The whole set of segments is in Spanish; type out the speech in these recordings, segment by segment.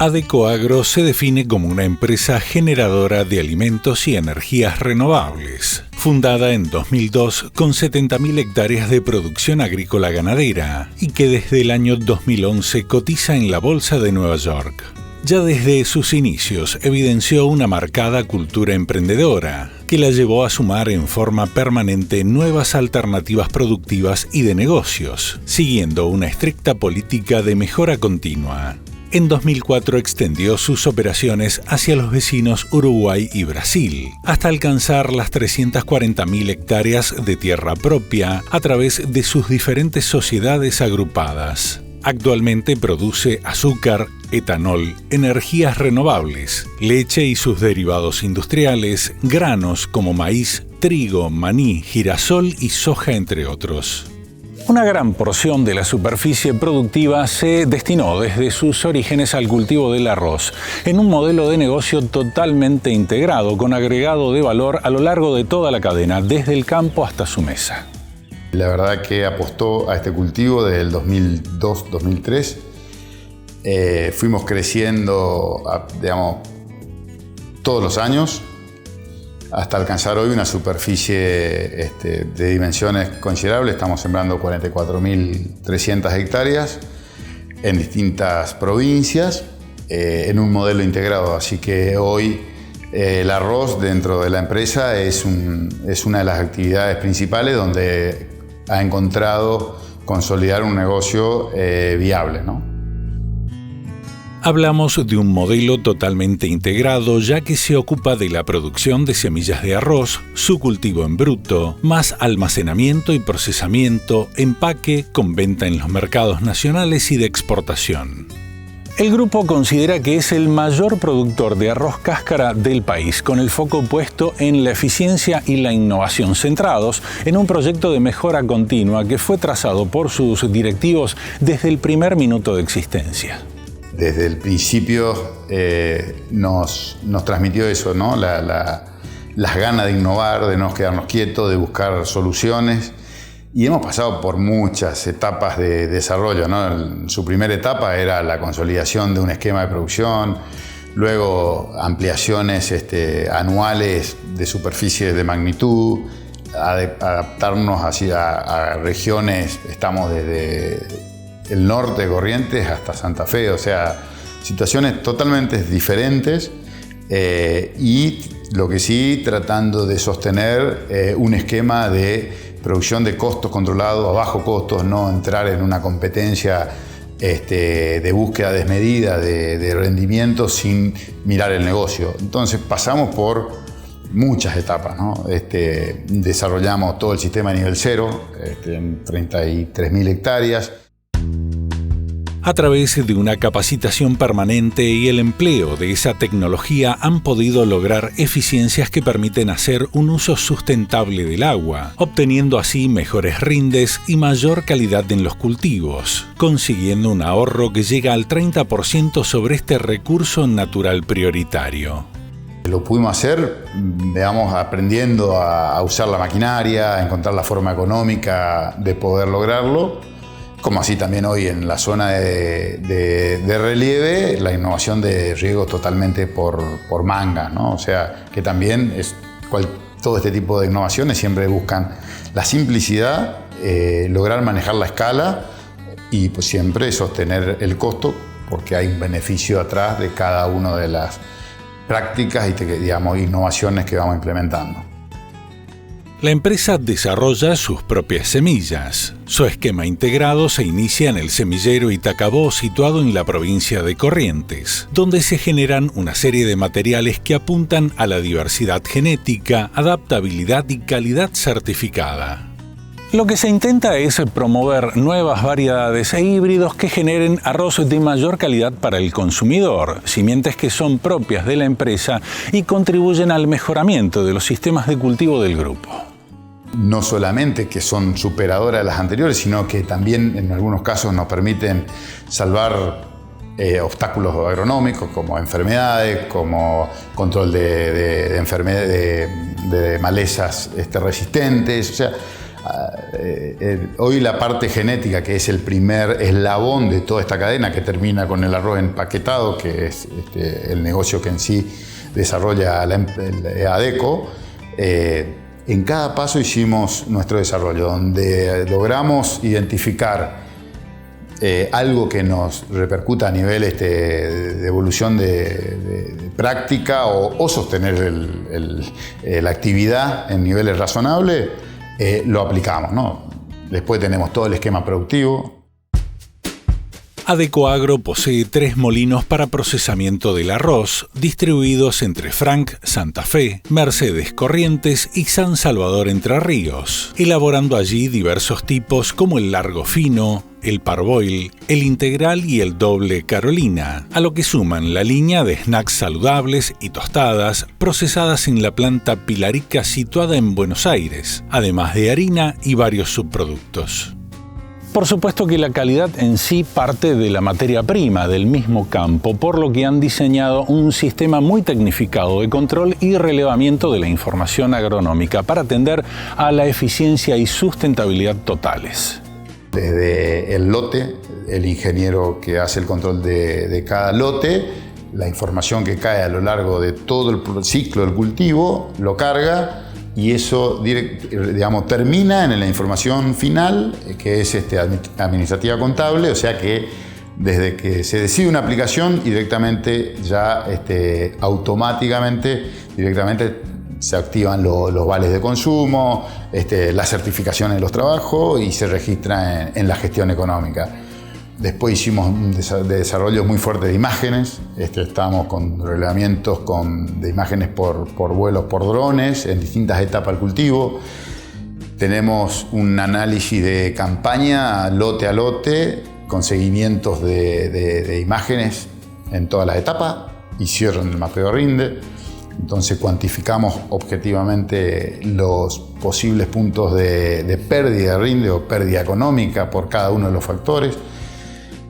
Adecoagro se define como una empresa generadora de alimentos y energías renovables, fundada en 2002 con 70.000 hectáreas de producción agrícola ganadera y que desde el año 2011 cotiza en la Bolsa de Nueva York. Ya desde sus inicios evidenció una marcada cultura emprendedora que la llevó a sumar en forma permanente nuevas alternativas productivas y de negocios, siguiendo una estricta política de mejora continua. En 2004 extendió sus operaciones hacia los vecinos Uruguay y Brasil, hasta alcanzar las 340.000 hectáreas de tierra propia a través de sus diferentes sociedades agrupadas. Actualmente produce azúcar, etanol, energías renovables, leche y sus derivados industriales, granos como maíz, trigo, maní, girasol y soja, entre otros. Una gran porción de la superficie productiva se destinó desde sus orígenes al cultivo del arroz, en un modelo de negocio totalmente integrado, con agregado de valor a lo largo de toda la cadena, desde el campo hasta su mesa. La verdad que apostó a este cultivo desde el 2002-2003. Fuimos creciendo, todos los años, hasta alcanzar hoy una superficie de dimensiones considerables. Estamos sembrando 44.300 hectáreas en distintas provincias, en un modelo integrado. Así que hoy el arroz dentro de la empresa es una de las actividades principales donde ha encontrado consolidar un negocio viable, ¿no? Hablamos de un modelo totalmente integrado, ya que se ocupa de la producción de semillas de arroz, su cultivo en bruto, más almacenamiento y procesamiento, empaque, con venta en los mercados nacionales y de exportación. El grupo considera que es el mayor productor de arroz cáscara del país, con el foco puesto en la eficiencia y la innovación, centrados en un proyecto de mejora continua que fue trazado por sus directivos desde el primer minuto de existencia. Desde el principio nos transmitió eso, ¿no? Las ganas de innovar, de no quedarnos quietos, de buscar soluciones. Y hemos pasado por muchas etapas de desarrollo, ¿no? Su primera etapa era la consolidación de un esquema de producción, luego ampliaciones anuales de superficies de magnitud, adaptarnos a regiones, estamos desde el norte de Corrientes hasta Santa Fe, o sea, situaciones totalmente diferentes, y lo que sí, tratando de sostener un esquema de producción de costos controlados a bajo costos, no entrar en una competencia de búsqueda desmedida de rendimiento sin mirar el negocio. Entonces pasamos por muchas etapas, ¿no? Desarrollamos todo el sistema a nivel cero, en 33.000 hectáreas. A través de una capacitación permanente y el empleo de esa tecnología han podido lograr eficiencias que permiten hacer un uso sustentable del agua, obteniendo así mejores rindes y mayor calidad en los cultivos, consiguiendo un ahorro que llega al 30% sobre este recurso natural prioritario. Lo pudimos hacer, aprendiendo a usar la maquinaria, a encontrar la forma económica de poder lograrlo. Como así también hoy en la zona de relieve, la innovación de riego totalmente por manga, ¿no? O sea, que también todo este tipo de innovaciones siempre buscan la simplicidad, lograr manejar la escala y pues siempre sostener el costo, porque hay un beneficio atrás de cada una de las prácticas y innovaciones que vamos implementando. La empresa desarrolla sus propias semillas. Su esquema integrado se inicia en el semillero Itacabó, situado en la provincia de Corrientes, donde se generan una serie de materiales que apuntan a la diversidad genética, adaptabilidad y calidad certificada. Lo que se intenta es promover nuevas variedades e híbridos que generen arroz de mayor calidad para el consumidor, simientes que son propias de la empresa y contribuyen al mejoramiento de los sistemas de cultivo del grupo. No solamente que son superadoras de las anteriores, sino que también en algunos casos nos permiten salvar obstáculos agronómicos como enfermedades, como control de malezas resistentes. O sea, Hoy la parte genética, que es el primer eslabón de toda esta cadena que termina con el arroz empaquetado, que es el negocio que en sí desarrolla el ADECO, en cada paso hicimos nuestro desarrollo, donde logramos identificar algo que nos repercuta a nivel de evolución de práctica o sostener la actividad en niveles razonables, lo aplicamos, ¿no? Después tenemos todo el esquema productivo. ADECO Agro posee 3 molinos para procesamiento del arroz, distribuidos entre Frank, Santa Fe, Mercedes, Corrientes y San Salvador, Entre Ríos, elaborando allí diversos tipos como el largo fino, el parboil, el integral y el doble Carolina, a lo que suman la línea de snacks saludables y tostadas procesadas en la planta Pilarica situada en Buenos Aires, además de harina y varios subproductos. Por supuesto que la calidad en sí parte de la materia prima del mismo campo, por lo que han diseñado un sistema muy tecnificado de control y relevamiento de la información agronómica para atender a la eficiencia y sustentabilidad totales. Desde el lote, el ingeniero que hace el control de cada lote, la información que cae a lo largo de todo el ciclo del cultivo, lo carga y eso, digamos, termina en la información final, que es administrativa contable, o sea que desde que se decide una aplicación, directamente ya automáticamente se activan los vales de consumo, las certificaciones de los trabajos y se registra en la gestión económica. Después hicimos un desarrollo muy fuerte de imágenes. Estábamos con relevamientos de imágenes por vuelos por drones en distintas etapas del cultivo. Tenemos un análisis de campaña lote a lote con seguimientos de imágenes en todas las etapas y cierran el mapeo de rinde. Entonces cuantificamos objetivamente los posibles puntos de pérdida de rinde o pérdida económica por cada uno de los factores.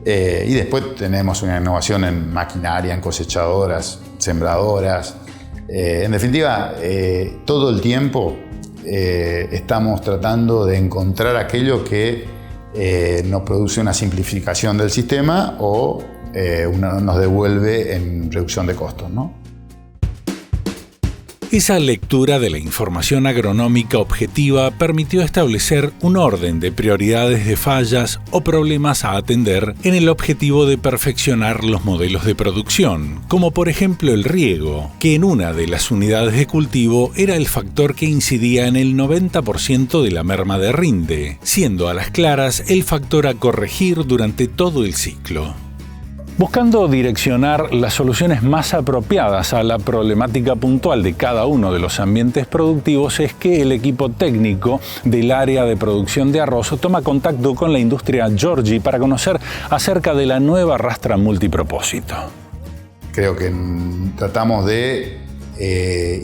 Y después tenemos una innovación en maquinaria, en cosechadoras, sembradoras. En definitiva, todo el tiempo estamos tratando de encontrar aquello que nos produce una simplificación del sistema o nos devuelve en reducción de costos, ¿no? Esa lectura de la información agronómica objetiva permitió establecer un orden de prioridades de fallas o problemas a atender en el objetivo de perfeccionar los modelos de producción, como por ejemplo el riego, que en una de las unidades de cultivo era el factor que incidía en el 90% de la merma de rinde, siendo a las claras el factor a corregir durante todo el ciclo. Buscando direccionar las soluciones más apropiadas a la problemática puntual de cada uno de los ambientes productivos es que el equipo técnico del área de producción de arroz toma contacto con la industria Giorgi para conocer acerca de la nueva rastra multipropósito. Creo que tratamos de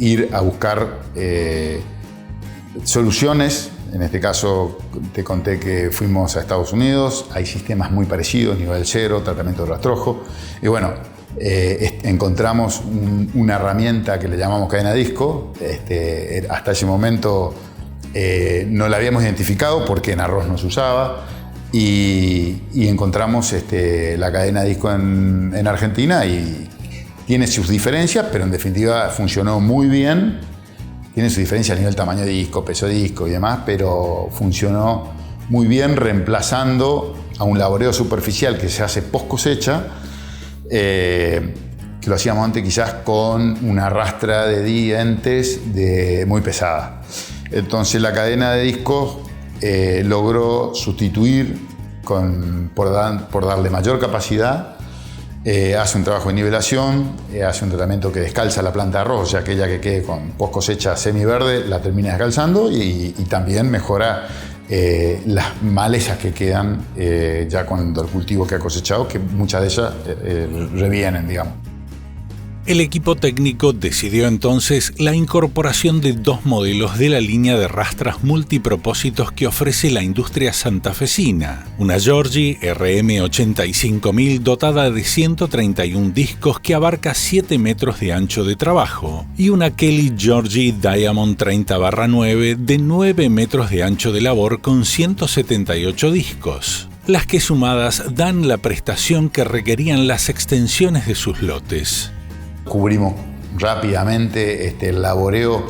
ir a buscar soluciones. En este caso te conté que fuimos a Estados Unidos, hay sistemas muy parecidos, nivel 0, tratamiento de rastrojo. Y bueno, encontramos una herramienta que le llamamos cadena disco. Hasta ese momento no la habíamos identificado porque en arroz no se usaba. Y encontramos la cadena disco en Argentina y tiene sus diferencias, pero en definitiva funcionó muy bien. Tiene su diferencia a nivel tamaño de disco, peso de disco y demás, pero funcionó muy bien reemplazando a un laboreo superficial que se hace post cosecha, que lo hacíamos antes quizás con una rastra de dientes muy pesada. Entonces la cadena de discos logró sustituir por darle mayor capacidad. Hace un trabajo de nivelación, hace un tratamiento que descalza la planta de arroz, o sea, aquella que quede con post cosecha semiverde la termina descalzando y también mejora las malezas que quedan ya cuando el cultivo que ha cosechado, que muchas de ellas revienen, digamos. El equipo técnico decidió entonces la incorporación de 2 modelos de la línea de rastras multipropósitos que ofrece la industria santafesina. Una Giorgi RM85000 dotada de 131 discos que abarca 7 metros de ancho de trabajo y una Kelly Giorgi Diamond 30/9 de 9 metros de ancho de labor con 178 discos, las que sumadas dan la prestación que requerían las extensiones de sus lotes. Cubrimos rápidamente el laboreo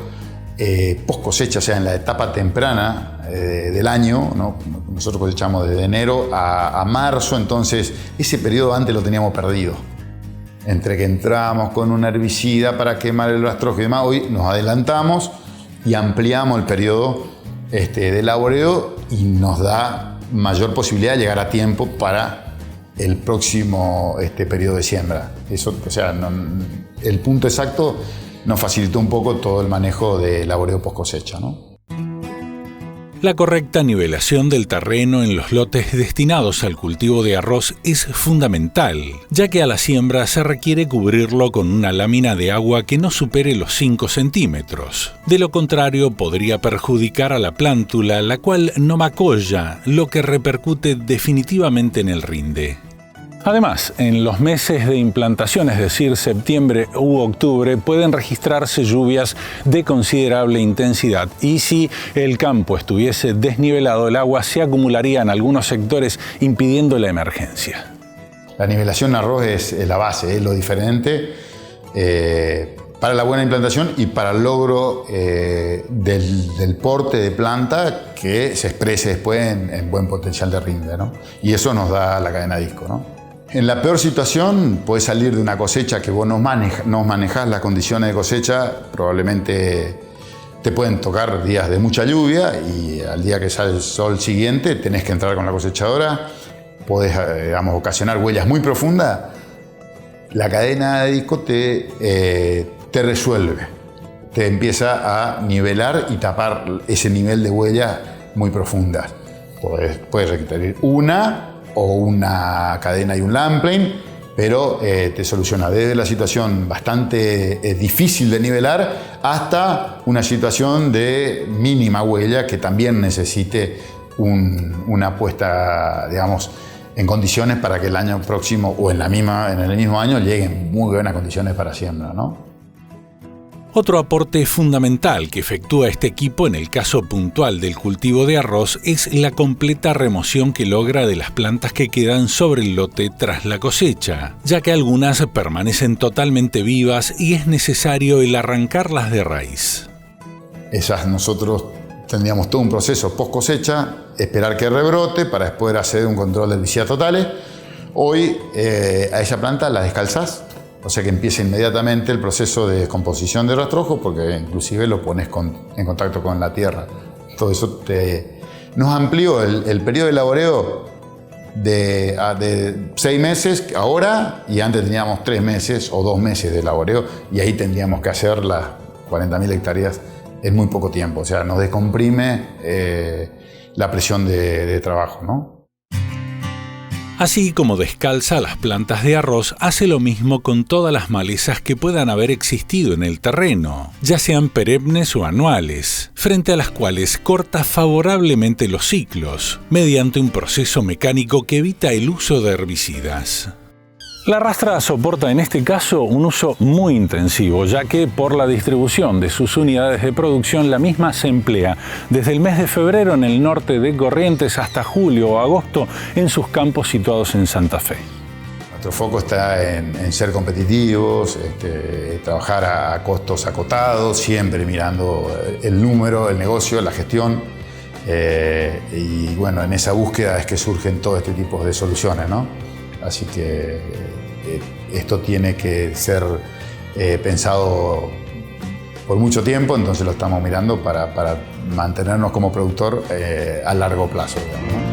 post cosecha, o sea, en la etapa temprana del año, ¿no? Nosotros cosechamos desde enero a marzo, entonces ese periodo antes lo teníamos perdido. Entre que entramos con un herbicida para quemar el rastrojo y demás, hoy nos adelantamos y ampliamos el periodo de laboreo y nos da mayor posibilidad de llegar a tiempo para el próximo periodo de siembra. Eso, o sea, el punto exacto nos facilitó un poco todo el manejo de laboreo post cosecha, ¿no? La correcta nivelación del terreno en los lotes destinados al cultivo de arroz es fundamental, ya que a la siembra se requiere cubrirlo con una lámina de agua que no supere los 5 centímetros. De lo contrario, podría perjudicar a la plántula, la cual no macolla, lo que repercute definitivamente en el rinde. Además, en los meses de implantación, es decir, septiembre u octubre, pueden registrarse lluvias de considerable intensidad y si el campo estuviese desnivelado, el agua se acumularía en algunos sectores impidiendo la emergencia. La nivelación en arroz es la base, es lo diferente para la buena implantación y para el logro del porte de planta que se exprese después en buen potencial de rinde, ¿no? Y eso nos da la cadena disco, ¿no? En la peor situación, puedes salir de una cosecha que vos no manejás las condiciones de cosecha, probablemente te pueden tocar días de mucha lluvia y al día que sale el sol siguiente tenés que entrar con la cosechadora, podés, ocasionar huellas muy profundas. La cadena de disco te resuelve, te empieza a nivelar y tapar ese nivel de huellas muy profundas. Puedes requerir una o una cadena y un land plane, pero te soluciona desde la situación bastante difícil de nivelar hasta una situación de mínima huella que también necesite una puesta, digamos, en condiciones para que el año próximo o en el mismo año lleguen muy buenas condiciones para siembra, ¿no? Otro aporte fundamental que efectúa este equipo en el caso puntual del cultivo de arroz es la completa remoción que logra de las plantas que quedan sobre el lote tras la cosecha, ya que algunas permanecen totalmente vivas y es necesario el arrancarlas de raíz. Esas nosotros tendríamos todo un proceso post cosecha, esperar que rebrote para después hacer un control de herbicidas totales. Hoy a esa planta la descalzás, o sea que empieza inmediatamente el proceso de descomposición de rastrojo porque inclusive lo pones en contacto con la tierra. Todo eso nos amplió el periodo de laboreo de 6 meses ahora, y antes teníamos 3 meses o 2 meses de laboreo y ahí tendríamos que hacer las 40.000 hectáreas en muy poco tiempo. O sea, nos descomprime la presión de trabajo, ¿no? Así como descalza las plantas de arroz, hace lo mismo con todas las malezas que puedan haber existido en el terreno, ya sean perennes o anuales, frente a las cuales corta favorablemente los ciclos, mediante un proceso mecánico que evita el uso de herbicidas. La rastra soporta en este caso un uso muy intensivo, ya que por la distribución de sus unidades de producción la misma se emplea desde el mes de febrero en el norte de Corrientes hasta julio o agosto en sus campos situados en Santa Fe. Nuestro foco está en ser competitivos, trabajar a costos acotados, siempre mirando el número, el negocio, la gestión. Y bueno, en esa búsqueda es que surgen todo este tipo de soluciones, ¿no? Así que esto tiene que ser pensado por mucho tiempo, entonces lo estamos mirando para mantenernos como productor a largo plazo, digamos, ¿no?